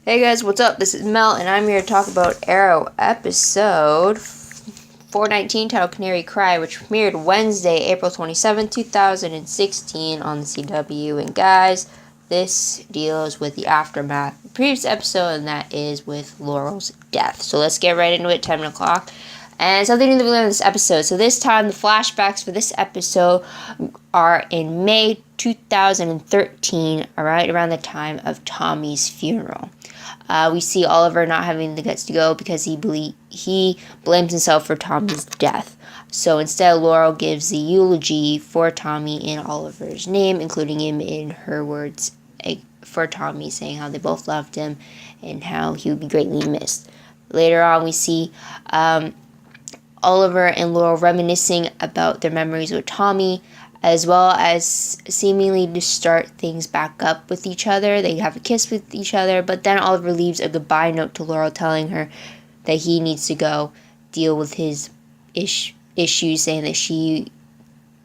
Hey guys, what's up? This is Mel, and I'm here to talk about Arrow episode 419 titled Canary Cry, which premiered Wednesday, April 27, 2016 on the CW. And guys, this deals with the aftermath of the previous episode, and that is with Laurel's death. So let's get right into it, 10 o'clock. And something new that we learned in this episode. So this time, the flashbacks for this episode are in May 2013, right around the time of Tommy's funeral. We see Oliver not having the guts to go because he blames himself for Tommy's death. So instead, Laurel gives the eulogy for Tommy in Oliver's name, including him in her words for Tommy, saying how they both loved him and how he would be greatly missed. Later on, we see Oliver and Laurel reminiscing about their memories with Tommy, as well as seemingly to start things back up with each other. They have a kiss with each other, but then Oliver leaves a goodbye note to Laurel telling her that he needs to go deal with his issues, saying that she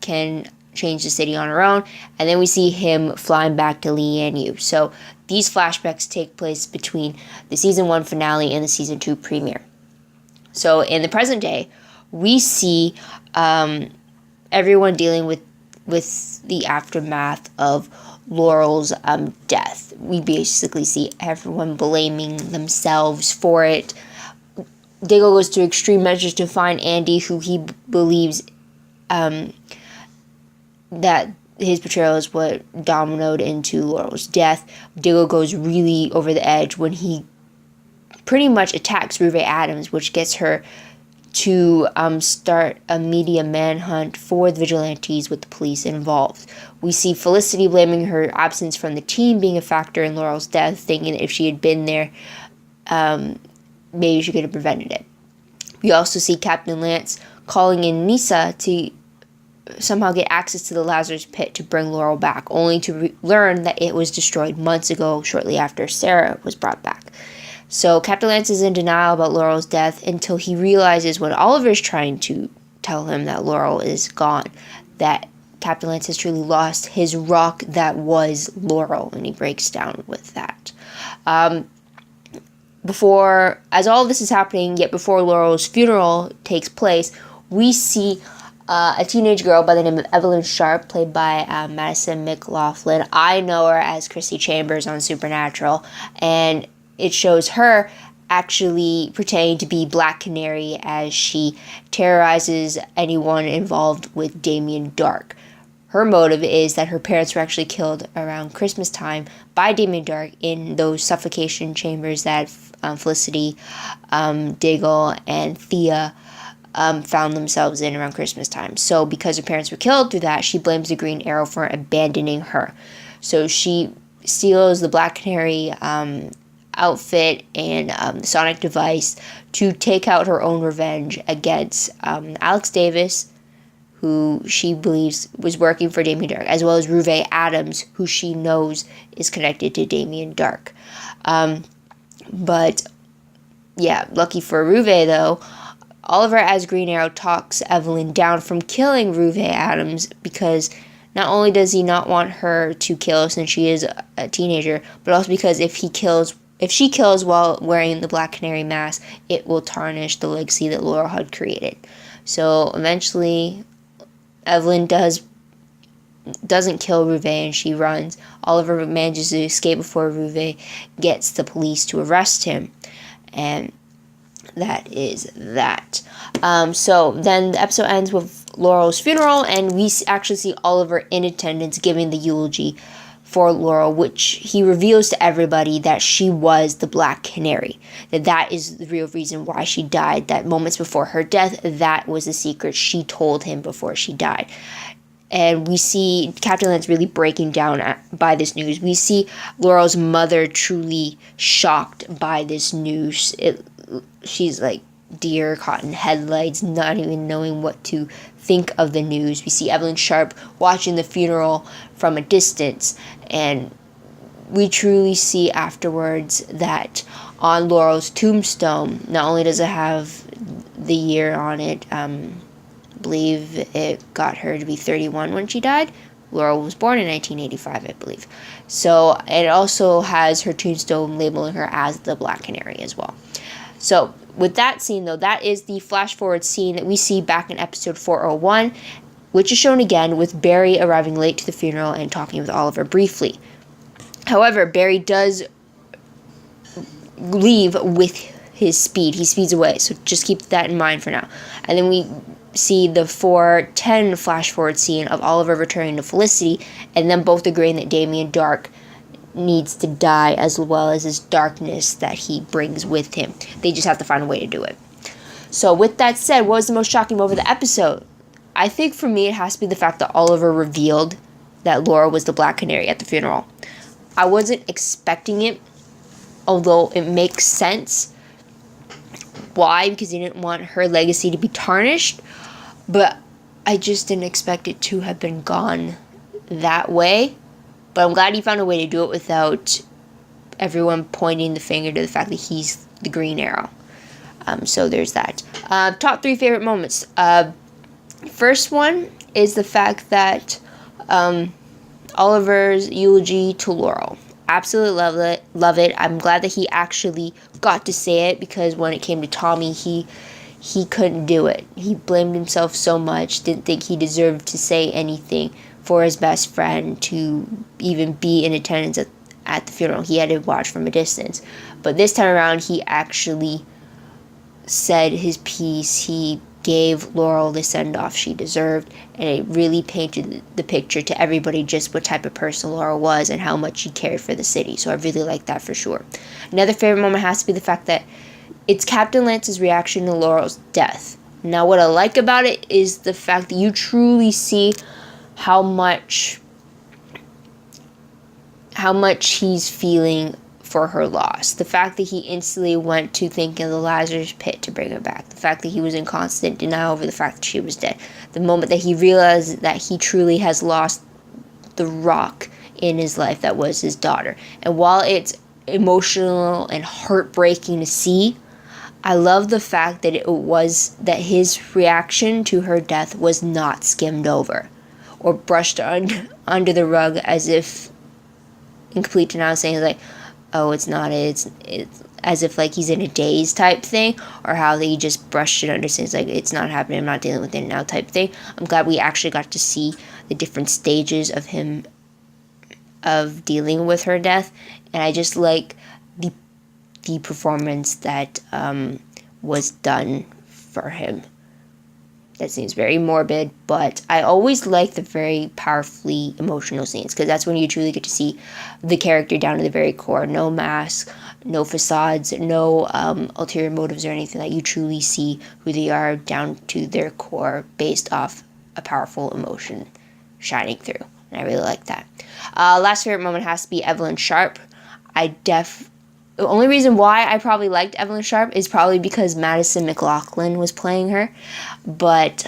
can change the city on her own. And then we see him flying back to Lian. So these flashbacks take place between the season 1 finale and the season 2 premiere. So in the present day, we see everyone dealing with the aftermath of Laurel's death. We basically see everyone blaming themselves for it. Diggle goes to extreme measures to find Andy, who he believes that his betrayal is what dominoed into Laurel's death. Diggle goes really over the edge when he pretty much attacks Ruve Adams, which gets her to start a media manhunt for the vigilantes with the police involved. We see Felicity blaming her absence from the team being a factor in Laurel's death, thinking that if she had been there, maybe she could have prevented it. We also see Captain Lance calling in Nisa to somehow get access to the Lazarus Pit to bring Laurel back, only to learn that it was destroyed months ago, shortly after Sarah was brought back. So Captain Lance is in denial about Laurel's death until he realizes when Oliver is trying to tell him that Laurel is gone, that Captain Lance has truly lost his rock that was Laurel, and he breaks down with that. As all this is happening, yet before Laurel's funeral takes place, we see a teenage girl by the name of Evelyn Sharp, played by Madison McLaughlin. I know her as Chrissy Chambers on Supernatural, and it shows her actually pretending to be Black Canary as she terrorizes anyone involved with Damien Dark. Her motive is that her parents were actually killed around Christmas time by Damien Dark in those suffocation chambers that Felicity, Diggle, and Thea found themselves in around Christmas time. So because her parents were killed through that, she blames the Green Arrow for abandoning her. So she steals the Black Canary outfit and the sonic device to take out her own revenge against Alex Davis, who she believes was working for Damien Dark, as well as Ruve Adams, who she knows is connected to Damien Dark. But yeah, lucky for Ruve though, Oliver as Green Arrow talks Evelyn down from killing Ruve Adams, because not only does he not want her to kill since she is a teenager, but also because if she kills while wearing the Black Canary mask, it will tarnish the legacy that Laurel had created. So eventually, Evelyn doesn't kill Ruve and she runs. Oliver manages to escape before Ruve gets the police to arrest him. And that is that. So then the episode ends with Laurel's funeral, and we actually see Oliver in attendance giving the eulogy for Laurel, which he reveals to everybody that she was the Black Canary, that is the real reason why she died, that moments before her death, that was the secret she told him before she died. And we see Captain Lance really breaking down by this news. We see Laurel's mother truly shocked by this news. She's like deer caught in headlights, not even knowing what to think of the news. We see Evelyn Sharp watching the funeral from a distance, and we truly see afterwards that on Laurel's tombstone, not only does it have the year on it, I believe it got her to be 31 when she died, Laurel was born in 1985, I believe. So it also has her tombstone labeling her as the Black Canary as well. So with that scene, though, that is the flash forward scene that we see back in episode 401, which is shown again with Barry arriving late to the funeral and talking with Oliver briefly. However, Barry does leave with his speed. He speeds away, so just keep that in mind for now. And then we see the 410 flash forward scene of Oliver returning to Felicity, and then both agreeing that Damien Dark needs to die, as well as his darkness that he brings with him. They just have to find a way to do it. So with that said, what was the most shocking moment of the episode? I think for me it has to be the fact that Oliver revealed that Laura was the Black Canary at the funeral. I wasn't expecting it, although it makes sense. Why? Because he didn't want her legacy to be tarnished, but I just didn't expect it to have been gone that way. But I'm glad he found a way to do it without everyone pointing the finger to the fact that he's the Green Arrow. So there's that. Top 3 favorite moments. First one is the fact that Oliver's eulogy to Laurel. Absolutely love it. I'm glad that he actually got to say it, because when it came to Tommy, he couldn't do it. He blamed himself so much, didn't think he deserved to say anything for his best friend, to even be in attendance at the funeral. He had to watch from a distance. But this time around, he actually said his piece. He gave Laurel the send-off she deserved, and it really painted the picture to everybody just what type of person Laurel was and how much she cared for the city. So I really like that for sure. Another favorite moment has to be the fact that it's Captain Lance's reaction to Laurel's death. Now, what I like about it is the fact that you truly see how much he's feeling for her loss. The fact that he instantly went to think of the Lazarus pit to bring her back. The fact that he was in constant denial over the fact that she was dead. The moment that he realized that he truly has lost the rock in his life that was his daughter. And while it's emotional and heartbreaking to see, I love the fact that his reaction to her death was not skimmed over or brushed under the rug as if in complete denial, saying like, oh, it's not it. It's as if like he's in a daze type thing, or how they just brushed it under, saying like, it's not happening, I'm not dealing with it now type thing. I'm glad we actually got to see the different stages of him of dealing with her death, and I just like the performance that was done for him. That seems very morbid, but I always like the very powerfully emotional scenes, because that's when you truly get to see the character down to the very core. No mask, no facades, no ulterior motives or anything. That you truly see who they are down to their core based off a powerful emotion shining through. And I really like that. Last favorite moment has to be Evelyn Sharp. The only reason why I probably liked Evelyn Sharp is probably because Madison McLaughlin was playing her. But,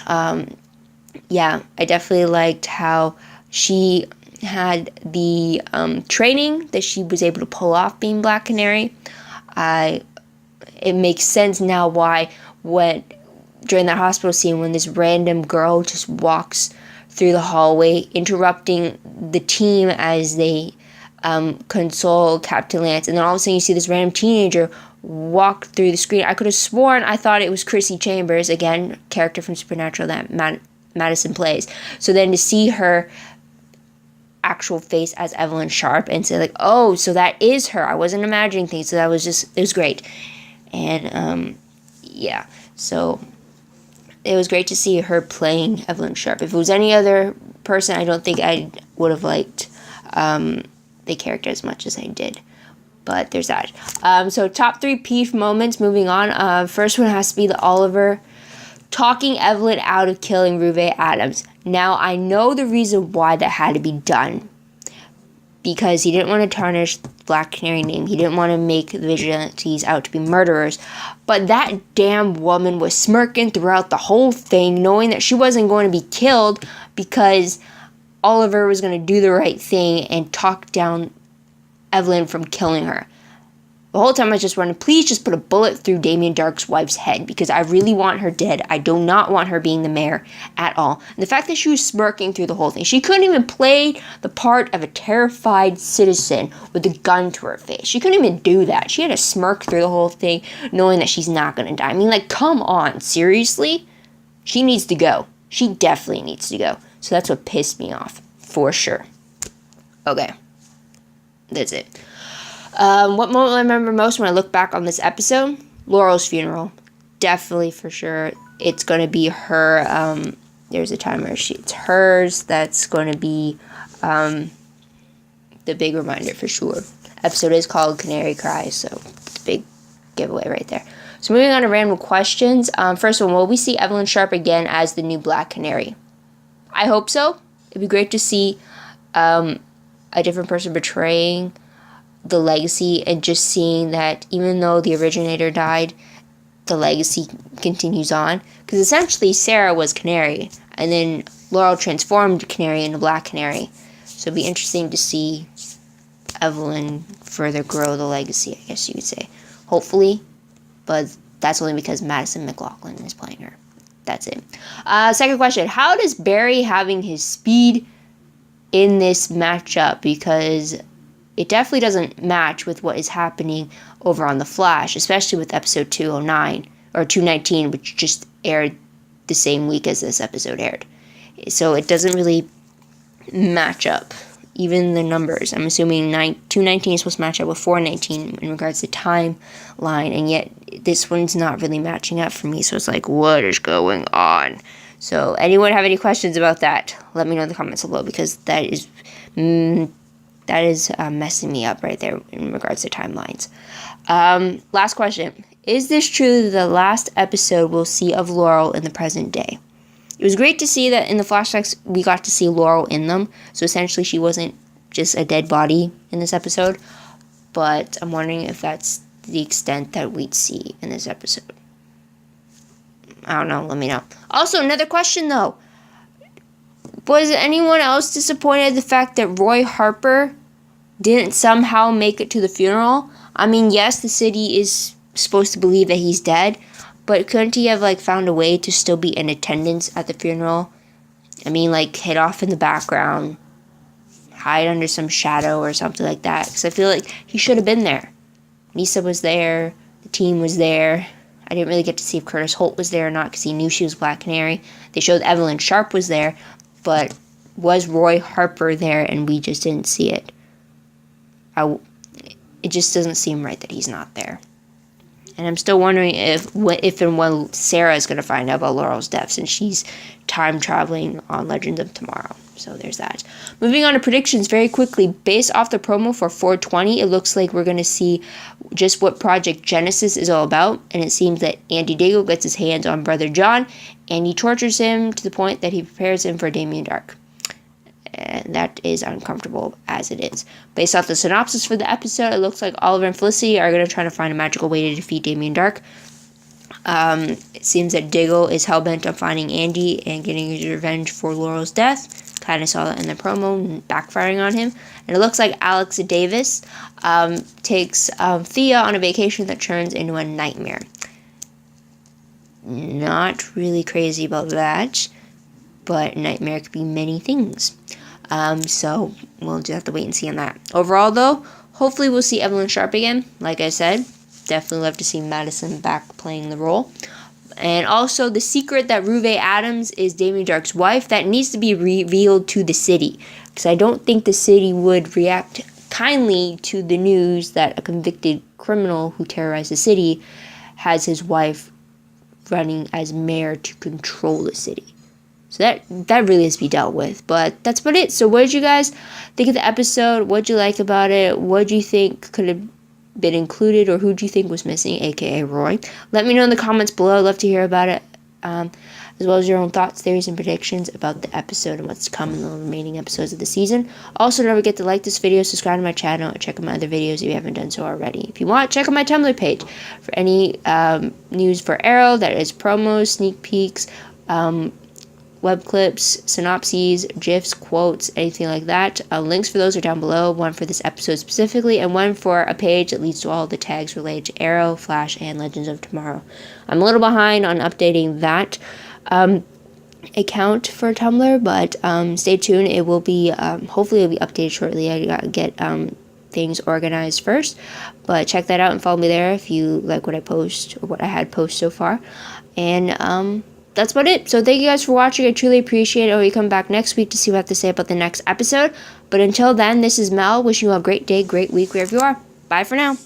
yeah, I definitely liked how she had the training that she was able to pull off being Black Canary. It makes sense now why during that hospital scene, when this random girl just walks through the hallway, interrupting the team as they console Captain Lance, and then all of a sudden you see this random teenager walk through the screen. I could have sworn I thought it was Chrissy Chambers, again, character from Supernatural that Madison plays. So then to see her actual face as Evelyn Sharp and say like, oh, so that is her. I wasn't imagining things. So that was it was great. And yeah, so it was great to see her playing Evelyn Sharp. If it was any other person, I don't think I would have liked the character as much as I did. But there's that. So top 3 peeve moments, moving on. First one has to be the Oliver talking Evelyn out of killing Ruve Adams. Now, I know the reason why that had to be done. Because he didn't want to tarnish the Black Canary name. He didn't want to make the vigilantes out to be murderers. But that damn woman was smirking throughout the whole thing, knowing that she wasn't going to be killed because Oliver was going to do the right thing and talk down Evelyn from killing her. The whole time I was just wondering, please just put a bullet through Damien Darhk's wife's head, because I really want her dead. I do not want her being the mayor at all. And the fact that she was smirking through the whole thing, she couldn't even play the part of a terrified citizen with a gun to her face. She couldn't even do that. She had to smirk through the whole thing, knowing that she's not going to die. I mean, like, come on, seriously? She needs to go. She definitely needs to go. So that's what pissed me off, for sure. Okay. That's it. What moment I remember most when I look back on this episode? Laurel's funeral. Definitely, for sure. It's going to be her, there's a timer. It's hers. That's going to be the big reminder, for sure. Episode is called Canary Cries, so big giveaway right there. So moving on to random questions. First one, will we see Evelyn Sharp again as the new Black Canary? I hope so. It'd be great to see a different person betraying the legacy, and just seeing that even though the originator died, the legacy continues on. Because essentially Sarah was Canary, and then Laurel transformed Canary into Black Canary. So it'd be interesting to see Evelyn further grow the legacy, I guess you could say. Hopefully, but that's only because Madison McLaughlin is playing her. That's it. Second question, how does Barry having his speed in this matchup? Because it definitely doesn't match with what is happening over on The Flash, especially with episode 209, or 219, which just aired the same week as this episode aired. So it doesn't really match up, even the numbers. I'm assuming 219 is supposed to match up with 419 in regards to timeline, and yet this one's not really matching up for me, so it's like, what is going on? So anyone have any questions about that? Let me know in the comments below, because that is messing me up right there in regards to timelines. Last question. Is this true that the last episode we'll see of Laurel in the present day? It was great to see that in the flashbacks we got to see Laurel in them. So essentially she wasn't just a dead body in this episode. But I'm wondering if that's the extent that we'd see in this episode. I don't know. Let me know. Also, another question though. Was anyone else disappointed the fact that Roy Harper didn't somehow make it to the funeral? I mean, yes, the city is supposed to believe that he's dead, but couldn't he have, found a way to still be in attendance at the funeral? I mean, head off in the background, hide under some shadow or something like that, because I feel like he should have been there. Nisa was there, the team was there. I didn't really get to see if Curtis Holt was there or not, because he knew she was Black Canary. They showed Evelyn Sharp was there, but was Roy Harper there and we just didn't see it? It just doesn't seem right that he's not there. And I'm still wondering if and when Sarah is going to find out about Laurel's death, since she's time traveling on Legends of Tomorrow. So there's that. Moving on to predictions very quickly. Based off the promo for 420, it looks like we're going to see just what Project Genesis is all about. And it seems that Andy Diggle gets his hands on Brother John, and he tortures him to the point that he prepares him for Damien Darhk. And that is uncomfortable as it is. Based off the synopsis for the episode, it looks like Oliver and Felicity are going to try to find a magical way to defeat Damien Darhk. It seems that Diggle is hellbent on finding Andy and getting his revenge for Laurel's death. Kind of saw that in the promo, backfiring on him. And it looks like Alex Davis takes Thea on a vacation that turns into a nightmare. Not really crazy about that, but nightmare could be many things. So we'll just have to wait and see on that. Overall, though, hopefully we'll see Evelyn Sharp again. Like I said, definitely love to see Madison back playing the role. And also, the secret that Ruve Adams is Damien Darhk's wife, that needs to be revealed to the city. Because I don't think the city would react kindly to the news that a convicted criminal who terrorized the city has his wife running as mayor to control the city. So that really has to be dealt with. But that's about it. So what did you guys think of the episode? What did you like about it? What do you think could have been included, or who do you think was missing, aka Roy? Let me know in the comments below. I'd love to hear about it, as well as your own thoughts, theories, and predictions about the episode and what's to come in the remaining episodes of the season. Also, don't forget to like this video, subscribe to my channel, and check out my other videos if you haven't done so already. If you want, check out my Tumblr page for any news for Arrow, that is promos, sneak peeks, web clips, synopses, GIFs, quotes, anything like that. Links for those are down below, one for this episode specifically, and one for a page that leads to all the tags related to Arrow, Flash, and Legends of Tomorrow. I'm a little behind on updating that account for Tumblr, but stay tuned. It will be, hopefully it'll be updated shortly. I gotta get things organized first, but check that out and follow me there if you like what I post or what I had post so far. And that's about it. So thank you guys for watching. I truly appreciate it. Or you come back next week to see what I have to say about the next episode. But until then, this is Mel wishing you a great day, great week, wherever you are. Bye for now.